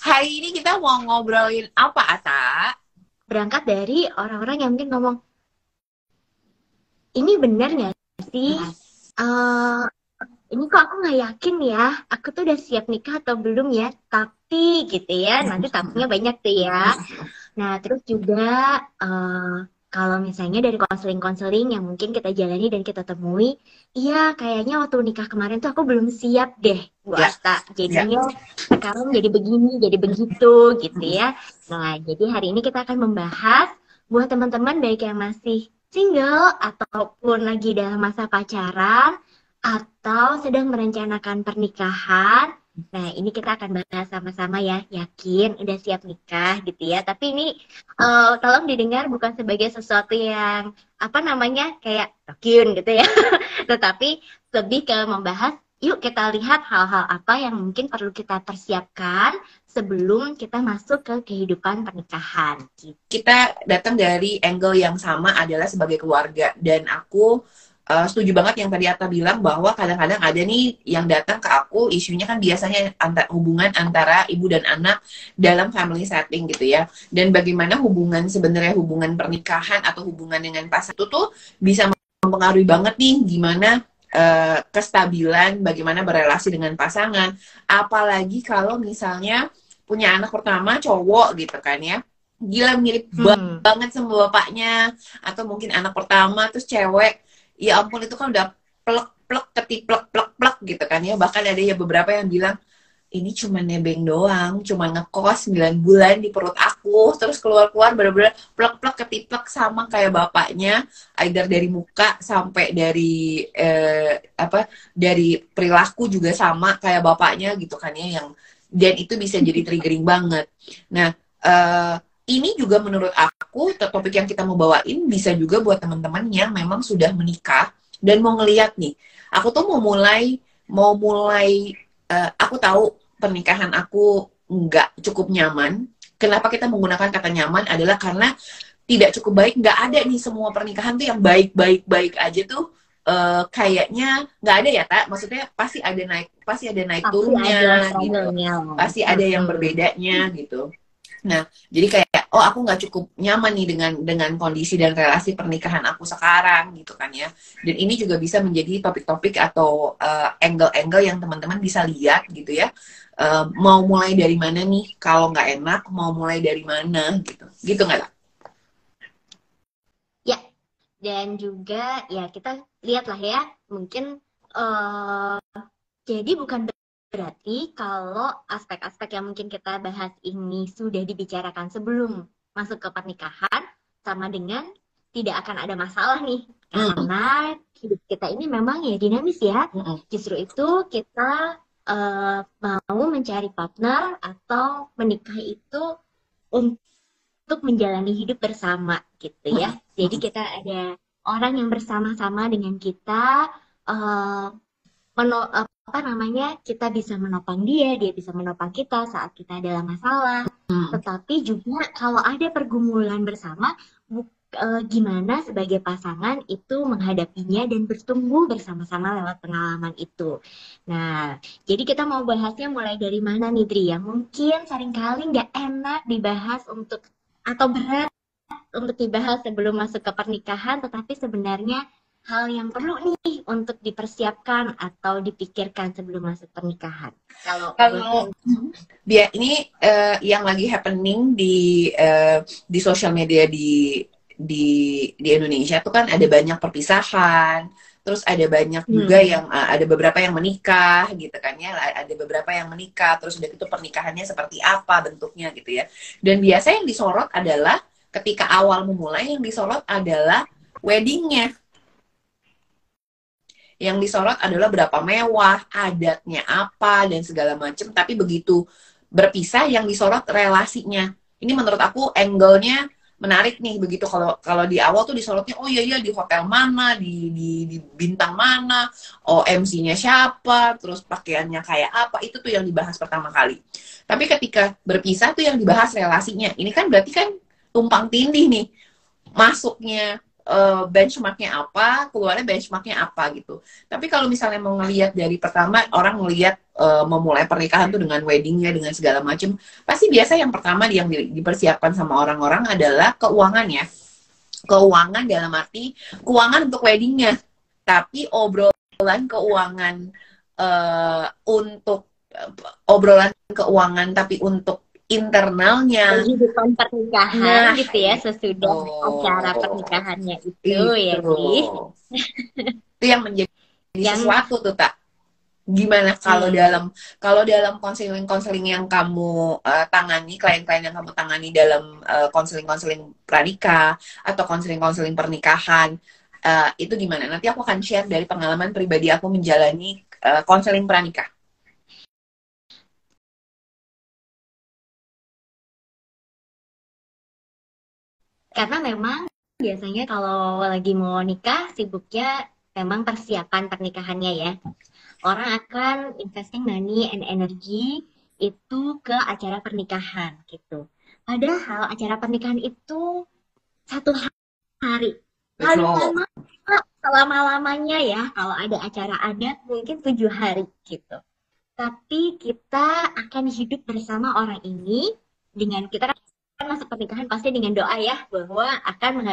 Hari ini kita mau ngobrolin apa, Ata? Berangkat dari orang-orang yang mungkin ngomong, ini benar nggak sih? Mm-mm. Eh, ini kok aku nggak yakin ya, aku tuh udah siap nikah atau belum ya? Tapi gitu ya, nanti tapinya banyak tuh ya. Nah, terus juga kalau misalnya dari konseling-konseling yang mungkin kita jalani dan kita temui, iya kayaknya waktu nikah kemarin tuh aku belum siap deh, Bu Ya, Asta. ya. Jadinya sekarang jadi begini, jadi begitu gitu Mm-mm. ya. Nah, jadi hari ini kita akan membahas buat teman-teman baik yang masih single ataupun lagi dalam masa pacaran atau sedang merencanakan pernikahan. Nah, ini kita akan bahas sama-sama ya. Yakin udah siap nikah gitu ya. Tapi ini tolong didengar bukan sebagai sesuatu yang apa namanya kayak yakin gitu ya. Tetapi lebih ke membahas, yuk kita lihat hal-hal apa yang mungkin perlu kita persiapkan sebelum kita masuk ke kehidupan pernikahan. Gitu. Kita datang dari angle yang sama adalah sebagai keluarga. Dan aku setuju banget yang tadi Atta bilang bahwa kadang-kadang ada nih yang datang ke aku, isunya kan biasanya hubungan antara ibu dan anak dalam family setting gitu ya. Dan bagaimana sebenarnya hubungan pernikahan atau hubungan dengan pasangan itu tuh bisa mempengaruhi banget nih gimana kestabilan, bagaimana berelasi dengan pasangan. Apalagi kalau misalnya punya anak pertama cowok gitu kan ya, gila mirip Hmm. banget sama bapaknya, atau mungkin anak pertama terus cewek, ya ampun itu kan udah plek plek ketiplek plek plek gitu kan ya. Bahkan ada ya beberapa yang bilang ini cuma nebeng doang, cuma ngekos 9 bulan di perut aku, terus keluar-keluar bener-bener plek-plek ketiplek sama kayak bapaknya, either dari muka sampai dari dari perilaku juga sama kayak bapaknya gitu kan ya, yang dan itu bisa jadi triggering banget. Nah, ini juga menurut aku topik yang kita mau bawain bisa juga buat teman-teman yang memang sudah menikah dan mau ngeliat nih. Aku tuh mau mulai aku tahu pernikahan aku nggak cukup nyaman. Kenapa kita menggunakan kata nyaman adalah karena tidak cukup baik. Nggak ada nih semua pernikahan tuh yang baik-baik aja tuh. Kayaknya nggak ada ya, tak? Maksudnya pasti ada naik Pasti ada turunnya gitu. struggle-nya loh. Pasti ada yang berbedanya gitu. Nah, jadi kayak oh aku nggak cukup nyaman nih dengan kondisi dan relasi pernikahan aku sekarang gitu kan ya. Dan ini juga bisa menjadi topik-topik atau angle-angle yang teman-teman bisa lihat gitu ya. Mau mulai dari mana nih? Kalau nggak enak, mau mulai dari mana gitu? Gitu nggak tak? Ya, dan juga ya kita lihatlah ya, mungkin eh jadi bukan berarti kalau aspek-aspek yang mungkin kita bahas ini sudah dibicarakan sebelum masuk ke pernikahan, sama dengan tidak akan ada masalah nih. Mm, Karena hidup kita ini memang ya dinamis ya. mm, mm, Justru itu kita mau mencari partner atau menikah itu untuk menjalani hidup bersama gitu mm, ya. mm, Jadi mm. kita ada orang yang bersama-sama dengan kita, eh, apa namanya, kita bisa menopang dia, dia bisa menopang kita saat kita dalam masalah. Tetapi juga kalau ada pergumulan bersama, gimana sebagai pasangan itu menghadapinya dan bertumbuh bersama-sama lewat pengalaman itu. Nah, jadi kita mau bahasnya mulai dari mana nih, Dri? Yang mungkin seringkali nggak enak dibahas untuk atau berat untuk dibahas sebelum masuk ke pernikahan, tetapi sebenarnya hal yang perlu nih untuk dipersiapkan atau dipikirkan sebelum masuk pernikahan. Kalau Kalau boleh. dia ini yang lagi happening di sosial media di Indonesia tuh kan ada banyak perpisahan, terus ada banyak juga Hmm. yang ada beberapa yang menikah gitu kan ya, ada beberapa yang menikah, terus udah itu pernikahannya seperti apa bentuknya gitu ya. Dan biasa yang disorot adalah ketika awal memulai yang disorot adalah weddingnya, yang disorot adalah berapa mewah, adatnya apa, dan segala macam. Tapi begitu berpisah, yang disorot relasinya. Ini menurut aku angle-nya menarik nih. Begitu kalau kalau di awal tuh disorotnya, oh iya iya di hotel mana, di bintang mana, oh MC-nya siapa, terus pakaiannya kayak apa, itu tuh yang dibahas pertama kali. Tapi ketika berpisah tuh yang dibahas relasinya. Ini kan berarti kan tumpang tindih nih, masuknya benchmarknya apa, keluarnya benchmarknya apa gitu. Tapi kalau misalnya mau ngelihat dari pertama, orang ngelihat memulai pernikahan tuh dengan weddingnya, dengan segala macam, pasti biasa yang pertama yang dipersiapkan sama orang-orang adalah keuangan ya. Keuangan dalam arti keuangan untuk weddingnya, tapi obrolan keuangan untuk obrolan keuangan tapi untuk internalnya kehidupan pernikahan gitu ya sesudah acara pernikahannya itu ya sih. Itu yang menjadi sesuatu tuh tak. Gimana kalau dalam konseling yang kamu tangani, klien-klien yang kamu tangani dalam konseling pranikah atau konseling pernikahan, itu gimana? Nanti aku akan share dari pengalaman pribadi aku menjalani konseling pranikah. Karena memang biasanya kalau lagi mau nikah sibuknya memang persiapan pernikahannya ya. Orang akan investing money and energy itu ke acara pernikahan gitu. Padahal acara pernikahan itu 1 hari. Paling lama selama-lamanya ya kalau ada acara adat mungkin 7 hari gitu. Tapi kita akan hidup bersama orang ini dengan kita kan masuk pernikahan pasti dengan doa ya bahwa akan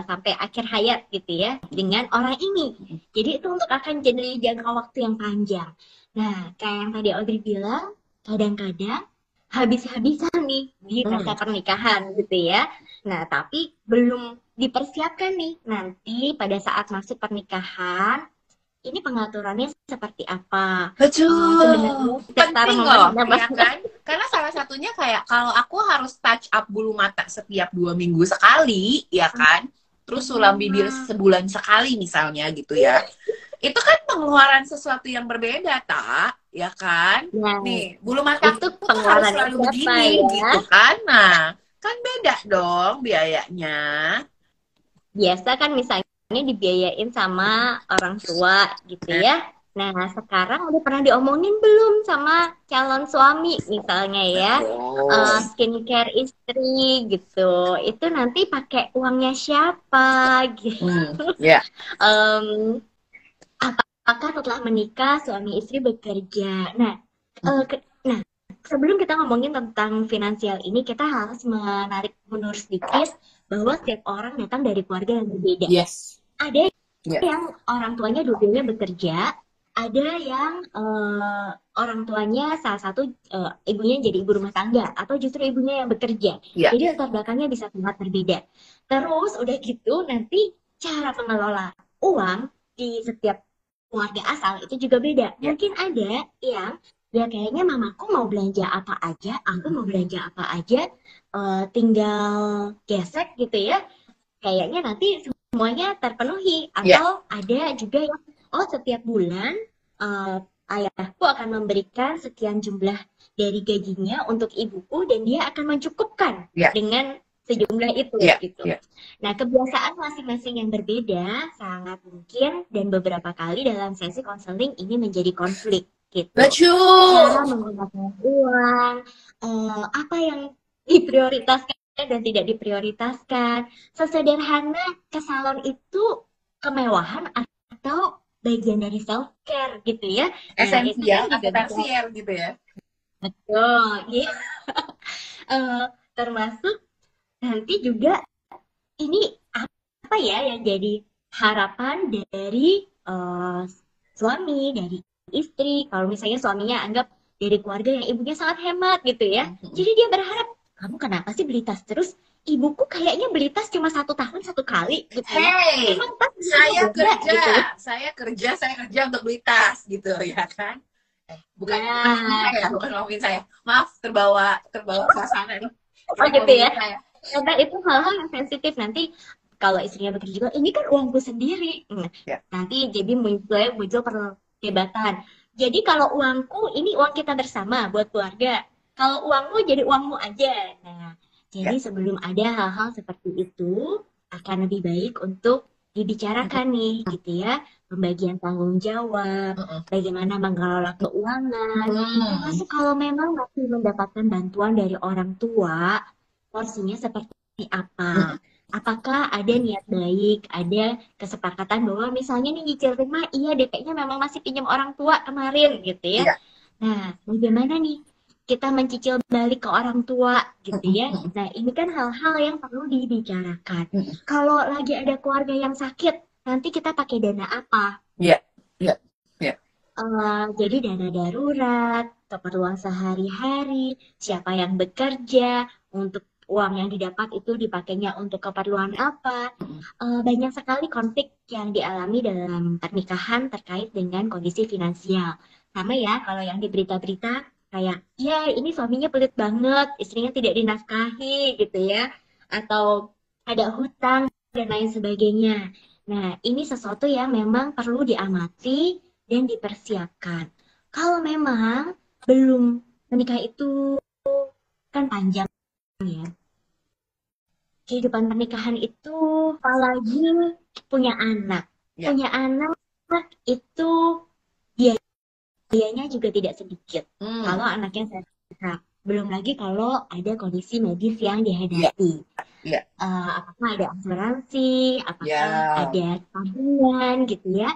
sampai akhir hayat gitu ya dengan orang ini. Jadi itu untuk akan jadi jangka waktu yang panjang. Nah, kayak yang tadi Audrey bilang, kadang-kadang habis-habisan nih di masa pernikahan gitu ya. Nah, tapi belum dipersiapkan nih nanti pada saat masuk pernikahan ini pengaturannya seperti apa? Betul. Penting loh, ya kan? Karena salah satunya kayak kalau aku harus touch up bulu mata setiap 2 minggu sekali, ya kan? Terus sulam bibir sebulan sekali misalnya gitu ya. Itu kan pengeluaran sesuatu yang berbeda, tak? Ya kan? Ya, nih, bulu mata itu harus selalu begini, ya? Gitu kan? Nah, kan beda dong biayanya. Biasa kan misalnya dibiayain sama orang tua gitu ya. Nah, sekarang udah pernah diomongin belum sama calon suami misalnya ya, skincare istri gitu. Itu nanti pakai uangnya siapa gitu. Apakah setelah menikah suami istri bekerja? Nah, sebelum kita ngomongin tentang finansial ini, kita harus menarik mundur sedikit bahwa setiap orang datang dari keluarga yang berbeda. Yes. Ada yang orang tuanya dua-duanya bekerja, ada yang orang tuanya salah satu ibunya jadi ibu rumah tangga atau justru ibunya yang bekerja. Jadi latar belakangnya bisa sangat berbeda. Terus udah gitu nanti cara mengelola uang di setiap keluarga asal itu juga beda. Mungkin ada yang ya kayaknya mamaku mau belanja apa aja, aku mau belanja apa aja, tinggal gesek gitu ya. Kayaknya nanti semuanya terpenuhi. Atau ada juga yang setiap bulan ayahku akan memberikan sekian jumlah dari gajinya untuk ibuku dan dia akan mencukupkan dengan sejumlah itu gitu. Nah, kebiasaan masing-masing yang berbeda sangat mungkin dan beberapa kali dalam sesi konseling ini menjadi konflik gitu. Cara menggunakan uang, apa yang diprioritaskan dan tidak diprioritaskan. Sesederhana ke salon itu kemewahan atau bagian dari self care gitu ya. Esensial atau tersier gitu ya. Betul, ya. Termasuk nanti juga ini apa ya yang jadi harapan dari suami, dari istri. Kalau misalnya suaminya anggap dari keluarga yang ibunya sangat hemat gitu ya. Jadi dia berharap, kamu kenapa sih beli tas terus? Ibuku kayaknya beli tas cuma 1 tahun 1 kali gitu. Hey, saya kerja, gitu. saya kerja untuk beli tas gitu ya kan? Bukan ngomongin saya. Maaf, terbawa suasana nih. Oh gitu ya. Karena itu hal-hal yang sensitif nanti kalau istrinya bekerja juga, ini kan uangku sendiri. Nanti jadi muncul perdebatan. Jadi kalau uangku, ini uang kita bersama buat keluarga. Kalau uangmu jadi uangmu aja. Nah, jadi sebelum ada hal-hal seperti itu, akan lebih baik untuk dibicarakan nih, gitu ya. Pembagian tanggung jawab, bagaimana mengelola keuangan. Termasuk kalau memang masih mendapatkan bantuan dari orang tua, porsinya seperti apa. Apakah ada niat baik, ada kesepakatan bahwa misalnya nih nyicil rumah, iya DP-nya memang masih pinjam orang tua kemarin gitu ya. Nah, bagaimana nih kita mencicil balik ke orang tua gitu ya? Nah, ini kan hal-hal yang perlu dibicarakan. Kalau lagi ada keluarga yang sakit, nanti kita pakai dana apa? Iya, iya, iya. Jadi dana darurat, keperluan sehari-hari, siapa yang bekerja, untuk uang yang didapat itu dipakainya untuk keperluan apa. Banyak sekali konflik yang dialami dalam pernikahan terkait dengan kondisi finansial. Sama ya, kalau yang di berita-berita kayak, ya ini suaminya pelit banget, istrinya tidak dinafkahi gitu ya. Atau ada hutang dan lain sebagainya. Nah, ini sesuatu yang memang perlu diamati dan dipersiapkan. Kalau memang belum menikah itu kan panjang ya. Kehidupan pernikahan itu apalagi punya anak. Ya. Punya anak itu biayanya juga tidak sedikit. Kalau anaknya sehat. Belum lagi kalau ada kondisi medis yang Ya. dihadapi. Ya. Apakah ada asuransi, apakah Ya. ada tabungan gitu ya.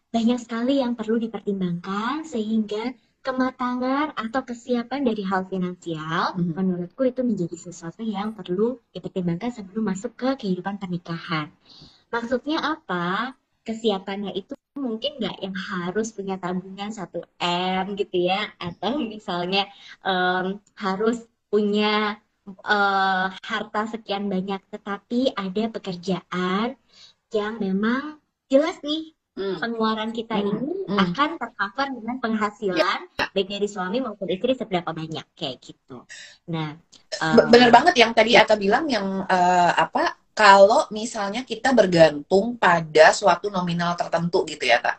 Banyak sekali yang perlu dipertimbangkan sehingga kematangan atau kesiapan dari hal finansial menurutku itu menjadi sesuatu yang perlu dipertimbangkan sebelum masuk ke kehidupan pernikahan. Maksudnya apa? Kesiapannya itu mungkin nggak yang harus punya tabungan 1 M gitu ya, atau misalnya harus punya harta sekian banyak, tetapi ada pekerjaan yang memang jelas nih pengeluaran kita ini akan tercover dengan penghasilan baik dari suami maupun istri seberapa banyak kayak gitu. Nah, Bener banget yang tadi Ata bilang yang apa, kalau misalnya kita bergantung pada suatu nominal tertentu gitu ya, Tak.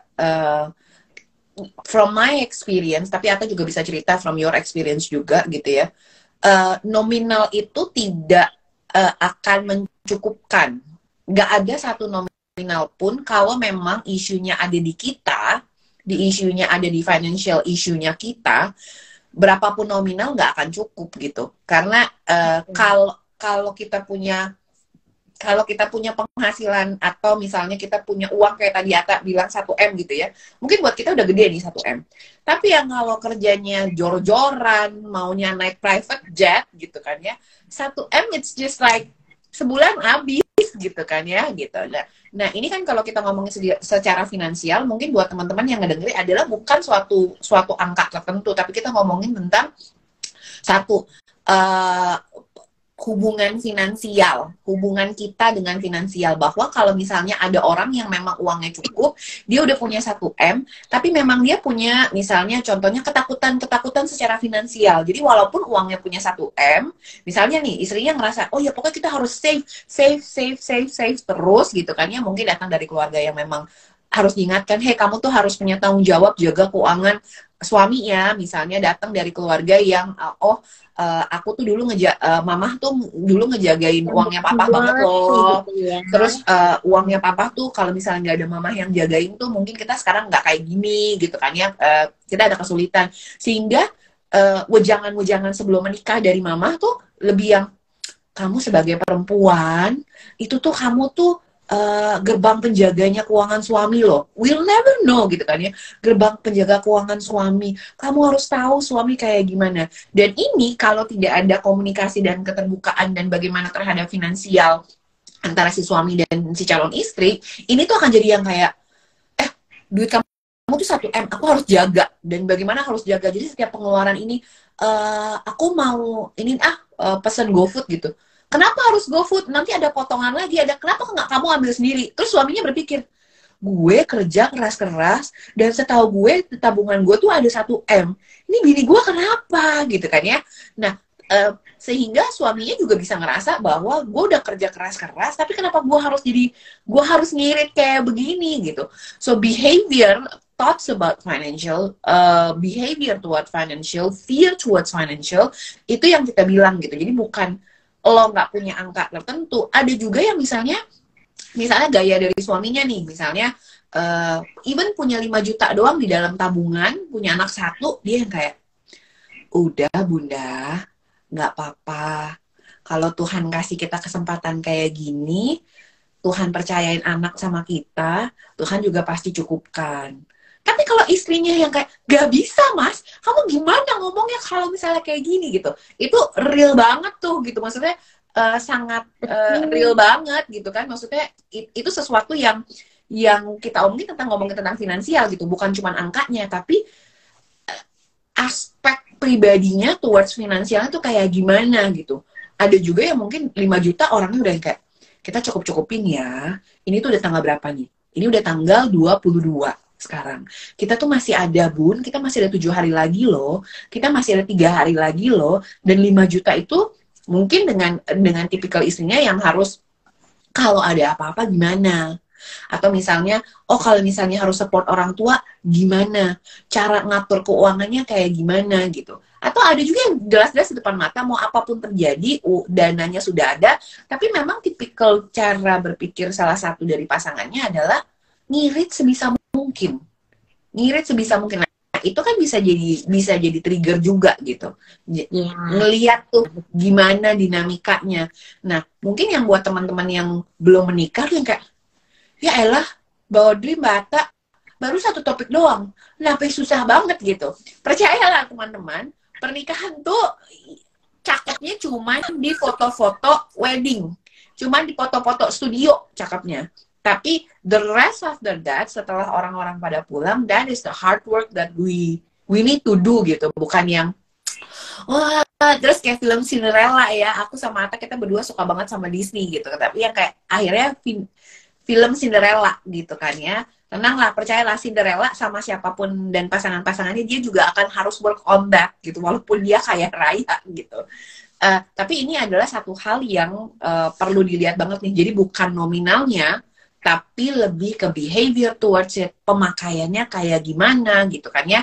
From my experience, tapi Ata juga bisa cerita from your experience juga gitu ya. Nominal itu tidak akan mencukupkan. Nggak ada satu nominal pun kalau memang isunya ada di kita, di isunya ada di financial isunya kita, berapapun nominal nggak akan cukup gitu. Karena kalau kita punya penghasilan atau misalnya kita punya uang kayak tadi Ata bilang 1 M gitu ya, mungkin buat kita udah gede nih 1 M. Tapi yang kalau kerjanya jor-joran, maunya naik private jet gitu kan ya, 1 M it's just like sebulan habis gitu kan ya gitu. Nah ini kan kalau kita ngomongin secara finansial, mungkin buat teman-teman yang ngedengerin adalah bukan suatu angka tertentu, tapi kita ngomongin tentang satu hubungan finansial, hubungan kita dengan finansial, bahwa kalau misalnya ada orang yang memang uangnya cukup, dia udah punya 1 M, tapi memang dia punya misalnya contohnya ketakutan secara finansial. Jadi walaupun uangnya punya 1 M, misalnya nih istrinya ngerasa, oh ya pokoknya kita harus save terus gitu kan ya, mungkin datang dari keluarga yang memang harus diingatkan, hey kamu tuh harus punya tanggung jawab jaga keuangan suaminya, misalnya datang dari keluarga yang aku tuh dulu mamah tuh dulu ngejagain uangnya papa banget loh. gitu ya. Terus uangnya papa tuh kalau misalnya nggak ada mamah yang jagain tuh mungkin kita sekarang nggak kayak gini gitu kan ya. Kita ada kesulitan. Sehingga wejangan-wejangan sebelum menikah dari mamah tuh lebih yang, kamu sebagai perempuan itu tuh kamu tuh gerbang penjaganya keuangan suami loh. We'll never know gitu kan ya. Gerbang penjaga keuangan suami. Kamu harus tahu suami kayak gimana. Dan ini kalau tidak ada komunikasi dan keterbukaan dan bagaimana terhadap finansial antara si suami dan si calon istri, ini tuh akan jadi yang kayak, duit kamu tuh 1 M, aku harus jaga. Dan bagaimana harus jaga. Jadi setiap pengeluaran ini, aku mau ini pesen GoFood gitu. Kenapa harus GoFood? Nanti ada potongan lagi, kenapa nggak kamu ambil sendiri? Terus suaminya berpikir, gue kerja keras-keras, dan setahu gue, tabungan gue tuh ada 1 M. Ini bini gue kenapa? Gitu kan ya. Nah, sehingga suaminya juga bisa ngerasa bahwa gue udah kerja keras-keras, tapi kenapa gue harus ngirit kayak begini gitu. So, thoughts about financial, behavior toward financial, fear towards financial, itu yang kita bilang gitu. Jadi bukan lo nggak punya angka tertentu, ada juga yang misalnya gaya dari suaminya nih, misalnya even punya 5 juta doang di dalam tabungan, punya anak 1, dia yang kayak, udah bunda, nggak apa-apa, kalau Tuhan kasih kita kesempatan kayak gini, Tuhan percayain anak sama kita, Tuhan juga pasti cukupkan. Tapi kalau istrinya yang kayak, gak bisa mas, kamu gimana ngomongnya kalau misalnya kayak gini gitu. Itu real banget tuh gitu. Maksudnya sangat real banget gitu kan. Maksudnya itu sesuatu yang kita ngomongin tentang finansial gitu. Bukan cuma angkanya, tapi aspek pribadinya towards finansialnya tuh kayak gimana gitu. Ada juga yang mungkin 5 juta orangnya udah kayak, kita cukup-cukupin ya. Ini tuh udah tanggal berapa nih? Ini udah tanggal 22 sekarang. Kita tuh masih ada bun, kita masih ada 7 hari lagi loh. Kita masih ada 3 hari lagi loh. Dan 5 juta itu mungkin dengan tipikal istrinya yang harus, kalau ada apa-apa gimana? Atau misalnya, kalau misalnya harus support orang tua, gimana? Cara ngatur keuangannya kayak gimana gitu. Atau ada juga yang jelas-jelas di depan mata, mau apapun terjadi, dananya sudah ada, tapi memang tipikal cara berpikir salah satu dari pasangannya adalah ngirit sebisa mungkin. Ngirit sebisa mungkin. Nah, itu kan bisa jadi trigger juga gitu. Ngelihat tuh gimana dinamikanya. Nah, mungkin yang buat teman-teman yang belum menikah yang kayak, ya elah, Mbak Audrey, Mbak Atta, baru satu topik doang. Kenapa susah banget gitu? Percayalah teman-teman, pernikahan tuh cakepnya cuma di foto-foto wedding. Cuma di foto-foto studio cakepnya. Tapi the rest after that, setelah orang-orang pada pulang, that is the hard work that we need to do gitu. Bukan yang, wah, terus kayak film Cinderella ya. Aku sama Atta, kita berdua suka banget sama Disney gitu. Tapi yang kayak akhirnya film Cinderella gitu kan ya. Tenanglah, percayalah, Cinderella sama siapapun dan pasangan-pasangannya dia juga akan harus work on that gitu, walaupun dia kaya raya gitu. Tapi ini adalah satu hal yang perlu dilihat banget nih. Jadi bukan nominalnya, tapi lebih ke behavior towards it, pemakaiannya kayak gimana gitu kan ya.